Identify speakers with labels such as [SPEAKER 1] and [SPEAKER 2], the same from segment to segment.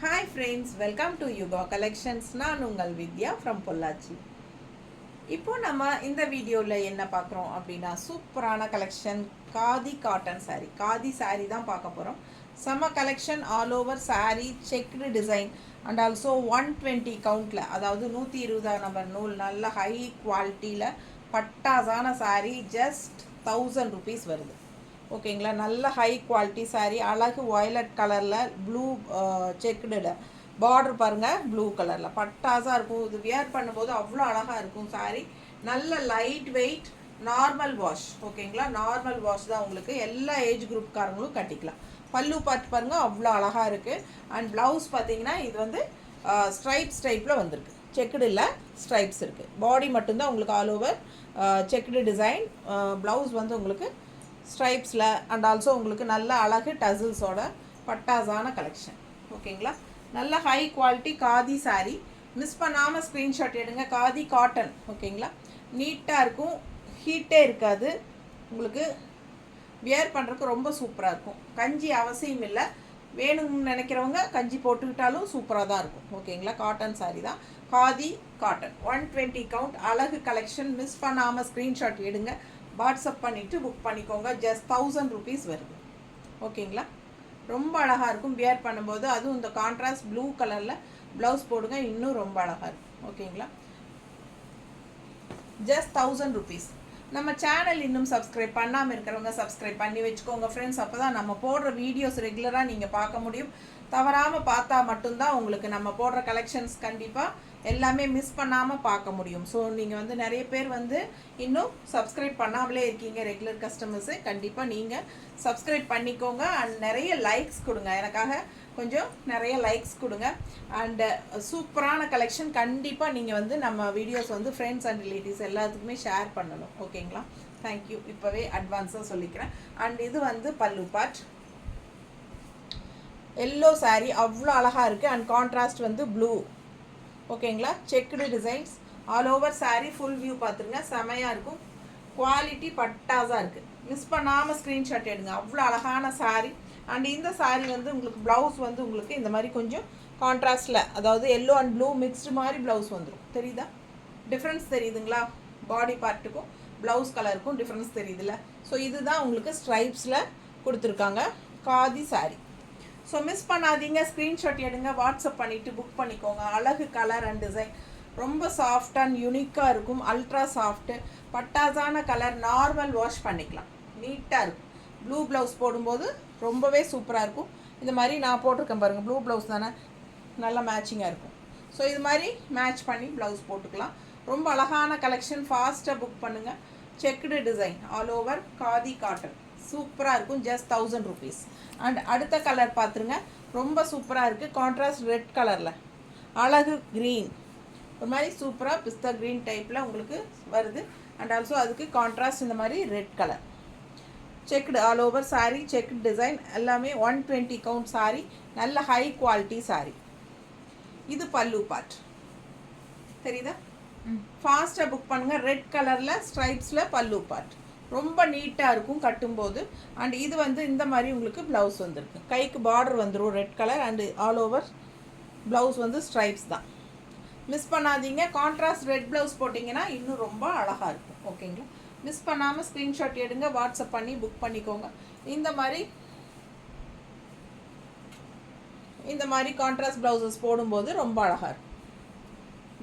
[SPEAKER 1] Hi friends, welcome to Yuga Collections. நான் உங்கள் வித்யா from Pollachi. இப்போ நம்ம இந்த வீடியோவில் என்ன பார்க்குறோம் அப்படின்னா சூப்பரான collection khadi cotton saree. Khadi saree தான் பார்க்க போகிறோம். செம்ம collection all over saree checked design and also 120 கவுண்டில், அதாவது 120 நம்பர் நூல், நல்ல ஹை குவாலிட்டியில் பட்டாசான saree ஜஸ்ட் 1000 rupees வருது. ஓகேங்களா, நல்ல ஹை குவாலிட்டி saree, அழகு வயலட் கலரில் ப்ளூ செக்குடு பார்டர் பாருங்கள், ப்ளூ கலரில் பட்டாஸாக இருக்கும். இது வியர் பண்ணும்போது அவ்வளோ அழகாக இருக்கும் saree. நல்ல லைட் வெயிட், நார்மல் வாஷ். ஓகேங்களா, நார்மல் வாஷ் தான், உங்களுக்கு எல்லா ஏஜ் குரூப்காரங்களும் கட்டிக்கலாம். பல்லு பார்த்து பாருங்கள், அவ்வளோ அழகாக இருக்குது. அண்ட் ப்ளவுஸ் பார்த்தீங்கன்னா இது வந்து ஸ்ட்ரைப்ஸ் டைப்பில் வந்திருக்கு, செக்குடு இல்லை ஸ்ட்ரைப்ஸ் இருக்குது. பாடி மட்டும்தான் உங்களுக்கு all over checked design. Blouse வந்து உங்களுக்கு ஸ்ட்ரைப்ஸில் அண்ட் ஆல்சோ உங்களுக்கு நல்ல அழகு டசில்ஸோட பட்டாஸான கலெக்ஷன். ஓகேங்களா, நல்ல high quality khadi saree. Miss பண்ணாமல் ஸ்க்ரீன்ஷாட் எடுங்க. காதி காட்டன். ஓகேங்களா, நீட்டாக இருக்கும், ஹீட்டே இருக்காது, உங்களுக்கு வியர் பண்ணுறதுக்கு ரொம்ப சூப்பராக இருக்கும். கஞ்சி அவசியம் இல்லை, வேணும்னு நினைக்கிறவங்க கஞ்சி போட்டுக்கிட்டாலும் சூப்பராக தான் இருக்கும். ஓகேங்களா, காட்டன் saree தான், காதி காட்டன். 120 கவுண்ட் அழகு கலெக்ஷன். மிஸ் பண்ணாமல் ஸ்க்ரீன்ஷாட் எடுங்க, வாட்ஸ்அப் பண்ணிவிட்டு புக் பண்ணிக்கோங்க. ஜஸ்ட் 1000 rupees வருது. ஓகேங்களா, ரொம்ப அழகாக இருக்கும் வியர் பண்ணும்போது. அதுவும் இந்த கான்ட்ராஸ்ட் ப்ளூ கலரில் ப்ளவுஸ் போடுங்க, இன்னும் ரொம்ப அழகாக இருக்கும். ஓகேங்களா, ஜஸ்ட் 1000 rupees. நம்ம சேனல் இன்னும் சப்ஸ்கிரைப் பண்ணாமல் இருக்கிறவங்க சப்ஸ்கிரைப் பண்ணி வச்சுக்கோங்க ஃப்ரெண்ட்ஸ். அப்போ தான் நம்ம போடுற வீடியோஸ் ரெகுலராக நீங்கள் பார்க்க முடியும். தவறாமல் பார்த்தா மட்டும்தான் உங்களுக்கு நம்ம போடுற கலெக்ஷன்ஸ் கண்டிப்பாக எல்லாமே மிஸ் பண்ணாமல் பார்க்க முடியும். ஸோ நீங்கள் வந்து நிறைய பேர் வந்து இன்னும் சப்ஸ்கிரைப் பண்ணாமலே இருக்கீங்க, ரெகுலர் கஸ்டமர்ஸு. கண்டிப்பாக நீங்கள் சப்ஸ்கிரைப் பண்ணிக்கோங்க அண்ட் நிறைய லைக்ஸ் கொடுங்க, எனக்காக கொஞ்சம் நிறைய லைக்ஸ் கொடுங்க. அண்டு சூப்பரான கலெக்ஷன். கண்டிப்பாக நீங்கள் வந்து நம்ம வீடியோஸ் வந்து ஃப்ரெண்ட்ஸ் அண்ட் ரிலேட்டிவ்ஸ் எல்லாத்துக்குமே ஷேர் பண்ணணும். ஓகேங்களா, தேங்க்யூ. இப்போவே அட்வான்ஸாக சொல்லிக்கிறேன். அண்ட் இது வந்து பல்லு பார்ட், எல்லோ saree அவ்வளோ அழகாக இருக்குது. அண்ட் கான்ட்ராஸ்ட் வந்து ப்ளூ. ஓகேங்களா, checked designs all over saree. Full view பார்த்துருங்க, செமையாக இருக்கும். குவாலிட்டி பட்டாஸாக இருக்குது. மிஸ் பண்ணாமல் ஸ்க்ரீன்ஷாட் எடுங்க, அவ்வளோ அழகான saree. அண்ட் இந்த saree வந்து உங்களுக்கு ப்ளவுஸ் வந்து உங்களுக்கு இந்த மாதிரி கொஞ்சம் கான்ட்ராஸ்டில், அதாவது எல்லோ அண்ட் ப்ளூ மிக்ஸ்டு மாதிரி ப்ளவுஸ் வந்துடும். தெரியுதா டிஃப்ரென்ஸ்? தெரியுதுங்களா? பாடி பார்ட்டுக்கும் ப்ளவுஸ் கலருக்கும் டிஃப்ரென்ஸ் தெரியுதுல்ல? ஸோ இதுதான் உங்களுக்கு ஸ்ட்ரைப்ஸில் கொடுத்துருக்காங்க காதி saree. ஸோ மிஸ் பண்ணாதீங்க, ஸ்க்ரீன்ஷாட் எடுங்க, வாட்ஸ்அப் பண்ணிவிட்டு புக் பண்ணிக்கோங்க. அழகு கலர் அண்ட் டிசைன், ரொம்ப சாஃப்ட் அண்ட் யூனிக்காக இருக்கும். அல்ட்ரா சாஃப்ட்டு பட்டாசான கலர், நார்மல் வாஷ் பண்ணிக்கலாம், நீட்டாக இருக்கும். ப்ளூ ப்ளவுஸ் போடும்போது ரொம்பவே சூப்பராக இருக்கும். இந்த மாதிரி நான் போட்டிருக்கேன் பாருங்கள், ப்ளூ ப்ளவுஸ் தானே, நல்லா மேட்சிங்காக இருக்கும். ஸோ இது மாதிரி மேட்ச் பண்ணி ப்ளவுஸ் போட்டுக்கலாம். ரொம்ப அழகான கலெக்ஷன். ஃபாஸ்ட்டாக புக் பண்ணுங்கள். Checked design all over khadi cotton, சூப்பராக இருக்கும். Just 1000 rupees. அண்ட் அடுத்த கலர் பார்த்துருங்க, ரொம்ப சூப்பராக இருக்குது. கான்ட்ராஸ்ட் ரெட் கலரில் அழகு க்ரீன், ஒரு மாதிரி சூப்பராக பிஸ்தா க்ரீன் டைப்பில் உங்களுக்கு வருது. அண்ட் ஆல்சோ அதுக்கு கான்ட்ராஸ்ட் இந்த மாதிரி red colour. Checked all over saree, checked design எல்லாமே 120 கவுண்ட் saree, நல்ல ஹை குவாலிட்டி saree. இது பல்லு பார்ட், தெரியுதா? ஃபாஸ்ட்டாக புக் பண்ணுங்கள். ரெட் கலரில் ஸ்ட்ரைப்ஸில் பல்லு பார்ட், ரொம்ப நீட்டாக இருக்கும் கட்டும்போது. அண்ட் இது வந்து இந்த மாதிரி உங்களுக்கு ப்ளவுஸ் வந்துருக்கு, கைக்கு பார்டர் வந்துடும் red colour. And all over blouse வந்து ஸ்ட்ரைப்ஸ் தான். மிஸ் பண்ணாதீங்க. கான்ட்ராஸ்ட் ரெட் ப்ளவுஸ் போட்டிங்கன்னா இன்னும் ரொம்ப அழகாக இருக்கும். ஓகேங்களா, மிஸ் பண்ணாமல் ஸ்க்ரீன்ஷாட் எடுங்க, வாட்ஸ்அப் பண்ணி புக் பண்ணிக்கோங்க. இந்த மாதிரி கான்ட்ராஸ்ட் ப்ளவுசஸ் போடும்போது ரொம்ப அழகாக இருக்கும்,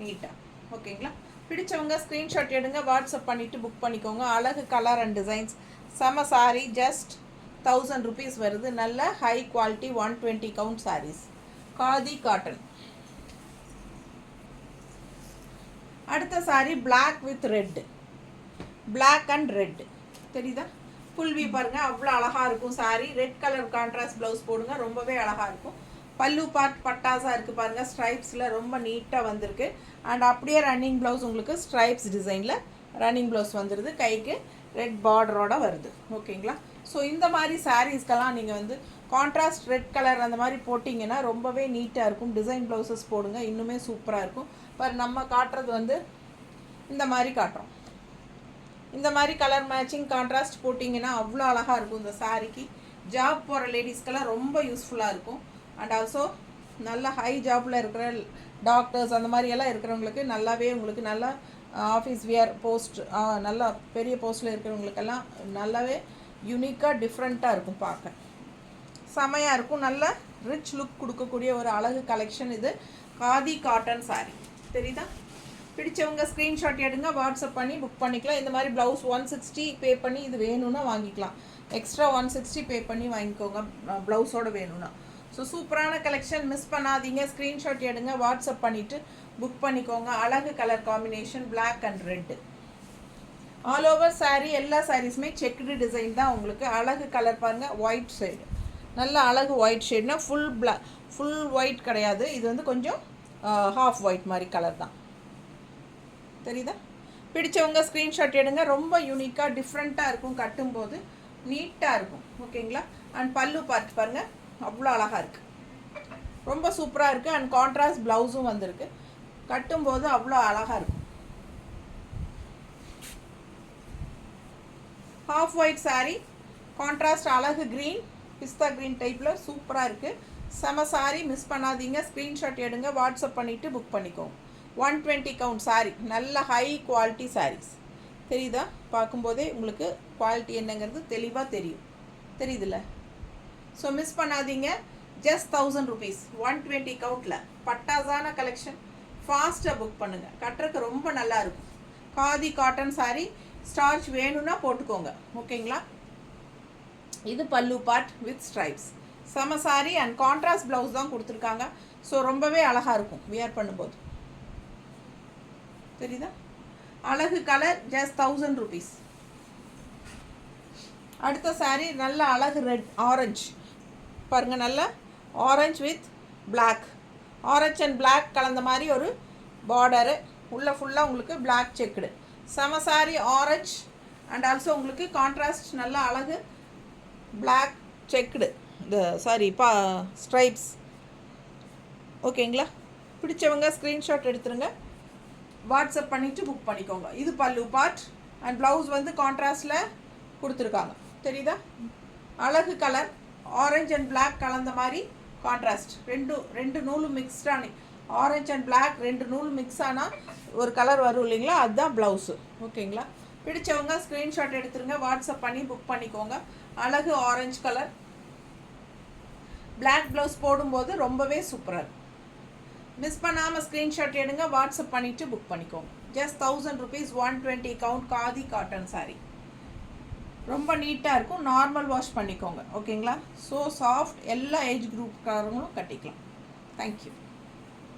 [SPEAKER 1] நீட்டாக. ஓகேங்களா, பிடிச்சவங்க ஸ்க்ரீன்ஷாட் எடுங்க, வாட்ஸ்அப் பண்ணிவிட்டு புக் பண்ணிக்கோங்க. அழகு கலர் அண்ட் டிசைன்ஸ், செம saree. ஜஸ்ட் 1000 rupees வருது. நல்ல high quality 120 count sarees, khadi cotton. அடுத்த saree black with red, black and red, தெரியுதா? ஃபுல் வியூ பாருங்கள், அவ்வளோ அழகாக இருக்கும் saree. Red colour contrast blouse போடுங்க, ரொம்பவே அழகாக இருக்கும். பல்லு பார்ட் பட்டாஸாக இருக்குது பாருங்கள், ஸ்ட்ரைப்ஸில் ரொம்ப நீட்டாக வந்திருக்கு. அண்ட் அப்படியே ரன்னிங் ப்ளவுஸ் உங்களுக்கு ஸ்ட்ரைப்ஸ் டிசைனில் ரன்னிங் ப்ளவுஸ் வந்துடுது, கைக்கு ரெட் பார்டரோட வருது. ஓகேங்களா, ஸோ இந்த மாதிரி சாரீஸ்க்கெல்லாம் நீங்கள் வந்து கான்ட்ராஸ்ட் ரெட் கலர் அந்த மாதிரி போட்டிங்கன்னா ரொம்பவே நீட்டாக இருக்கும். டிசைன் ப்ளவுசஸ் போடுங்க, இன்னுமே சூப்பராக இருக்கும். பர் நம்ம காட்டுறது வந்து இந்த மாதிரி காட்டுறோம். இந்த மாதிரி கலர் மேட்சிங் கான்ட்ராஸ்ட் போட்டிங்கன்னா அவ்வளோ அழகாக இருக்கும். இந்த சாரீக்கு ஜாப் போகிற லேடிஸ்க்கெல்லாம் ரொம்ப யூஸ்ஃபுல்லாக இருக்கும். அண்ட் ஆல்சோ நல்ல ஹை ஜாப்பில் இருக்கிற டாக்டர்ஸ் அந்த மாதிரி எல்லாம் இருக்கிறவங்களுக்கு நல்லாவே உங்களுக்கு நல்லா ஆஃபீஸ் வியர் போஸ்ட் நல்லா பெரிய போஸ்ட்டில் இருக்கிறவங்களுக்கெல்லாம் நல்லாவே யூனிக்காக டிஃப்ரெண்ட்டாக இருக்கும் பார்க்க செமையாக இருக்கும். நல்ல ரிச் லுக் கொடுக்கக்கூடிய ஒரு அழகு கலெக்ஷன் இது. காதி காட்டன் சாரீ தெரியுதா? பிடிச்சவங்க ஸ்க்ரீன்ஷாட் எடுங்க, வாட்ஸ்அப் பண்ணி புக் பண்ணிக்கலாம். இந்த மாதிரி ப்ளவுஸ் 160 பே பண்ணி இது வேணும்னா வாங்கிக்கலாம். எக்ஸ்ட்ரா 160 பே பண்ணி வாங்கிக்கோங்க ப்ளவுஸோடு வேணும்னா. ஸோ சூப்பரான கலெக்ஷன், மிஸ் பண்ணாதீங்க. ஸ்க்ரீன்ஷாட் எடுங்க, வாட்ஸ்அப் பண்ணிவிட்டு புக் பண்ணிக்கோங்க. அழகு colour combination black and red. All over saree எல்லா சாரீஸுமே செக்குடு டிசைன் தான் உங்களுக்கு. அழகு கலர் பாருங்கள், ஒயிட் ஷேடு, நல்ல அழகு ஒயிட் ஷேட்னா ஃபுல் ஒயிட் கிடையாது. இது வந்து கொஞ்சம் ஹாஃப் ஒயிட் மாதிரி கலர் தான். தெரியுதா? பிடிச்சவங்க ஸ்க்ரீன்ஷாட் எடுங்க. ரொம்ப யூனிக்காக டிஃப்ரெண்ட்டாக இருக்கும், கட்டும்போது நீட்டாக இருக்கும். ஓகேங்களா? அண்ட் பல்லு பார்த்து பாருங்கள், அவ்வளோ அழகாக இருக்குது, ரொம்ப சூப்பராக இருக்குது. அண்ட் கான்ட்ராஸ்ட் ப்ளவுஸும் வந்திருக்கு, கட்டும்போது அவ்வளோ அழகாக இருக்கும். ஹாஃப் ஒயிட் சாரீ, கான்ட்ராஸ்ட் அழகு க்ரீன், பிஸ்தா க்ரீன் டைப்பில் சூப்பராக இருக்குது. செம சாரீ, மிஸ் பண்ணாதீங்க. ஸ்க்ரீன்ஷாட் எடுங்க, வாட்ஸ்அப் பண்ணிவிட்டு புக் பண்ணிக்கோங்க. 120 கவுண்ட் சாரீ, நல்ல ஹை குவாலிட்டி சாரீஸ். தெரியுதா? பார்க்கும்போதே உங்களுக்கு குவாலிட்டி என்னங்கிறது தெளிவாக தெரியும். தெரியுதுல்ல? ஸோ மிஸ் பண்ணாதீங்க. ஜஸ்ட் 1000 rupees 120 கவுண்டில் பட்டாசான கலெக்ஷன். ஃபாஸ்ட்டாக புக் பண்ணுங்கள், கட்டுறதுக்கு ரொம்ப நல்லா இருக்கும். காதி காட்டன் சாரீ, ஸ்டார்ச் வேணும்னா போட்டுக்கோங்க. ஓகேங்களா? இது பல்லு பார்ட் வித் ஸ்ட்ரைப்ஸ். செம சாரீ அண்ட் கான்ட்ராஸ்ட் ப்ளவுஸ் தான் கொடுத்துருக்காங்க. ஸோ ரொம்பவே அழகாக இருக்கும் வியர் பண்ணும்போது. தெரியுதா? அழகு கலர், ஜஸ்ட் 1000 rupees. அடுத்த சாரீ நல்ல அழகு ரெட் ஆரஞ்சு பாருங்கள், நல்ல orange with black, orange and black கலந்த மாதிரி ஒரு பார்டரு, உள்ள ஃபுல்லாக உங்களுக்கு பிளாக் செக்குடு. செம சாரீ, ஆரஞ்ச் அண்ட் ஆல்சோ உங்களுக்கு கான்ட்ராஸ்ட் நல்ல அழகு பிளாக் செக்குடு, இந்த சாரி ஸ்ட்ரைப்ஸ். ஓகேங்களா? பிடிச்சவங்க ஸ்க்ரீன்ஷாட் எடுத்துருங்க, வாட்ஸ்அப் பண்ணிவிட்டு புக் பண்ணிக்கோங்க. இது பல்லு பார்ட் அண்ட் ப்ளவுஸ் வந்து கான்ட்ராஸ்டில் கொடுத்துருக்காங்க. தெரியுதா? அழகு கலர், ஆரஞ்ச் அண்ட் பிளாக் கலந்த மாதிரி கான்ட்ராஸ்ட். ரெண்டு நூலும் மிக்ஸ்டானி, ஆரஞ்ச் அண்ட் பிளாக் ரெண்டு நூல் மிக்ஸ் ஆனால் ஒரு கலர் வரும் இல்லைங்களா, அதுதான் ப்ளவுஸு. ஓகேங்களா? பிடிச்சவங்க ஸ்க்ரீன்ஷாட் எடுத்துருங்க, வாட்ஸ்அப் பண்ணி புக் பண்ணிக்கோங்க. அழகு ஆரஞ்சு கலர், பிளாக் ப்ளவுஸ் போடும்போது ரொம்பவே சூப்பராக இருக்கும். மிஸ் பண்ணாமல் ஸ்க்ரீன்ஷாட் எடுங்க, வாட்ஸ்அப் பண்ணிவிட்டு புக் பண்ணிக்கோங்க. Just 1000 rupees 120 count khadi cotton sari. ரொம்ப நீட்டாக இருக்கும், நார்மல் வாஷ் பண்ணிக்கோங்க. ஓகேங்களா? ஸோ சாஃப்ட், எல்லா ஏஜ் குரூப்காரங்களும் கட்டிக்கலாம். தேங்க்யூ.